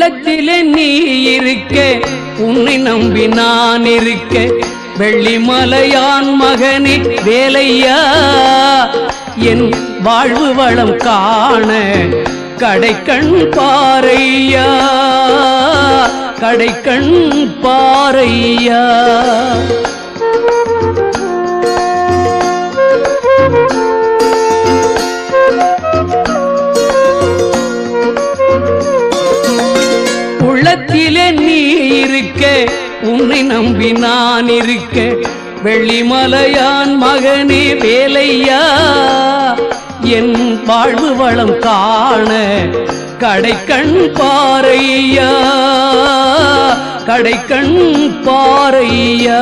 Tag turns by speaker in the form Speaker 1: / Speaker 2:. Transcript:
Speaker 1: உள்ளத்திலே நீ இருக்க உன்னை நம்பி நான் இருக்க வெள்ளிமலையான் மகனே வேலையா என் வாழ்வு வளம் காண கடைக்கண் பாரையா கடைக்கண் பாரையா உள்ளத்திலே நீ இருக்க உன்னை நம்பி நான் இருக்க வெள்ளிமலையான் மகனே வேலையா என் வாழ்வு வளம் காண கடைக்கண் பாரையா கடைக்கண் பாரையா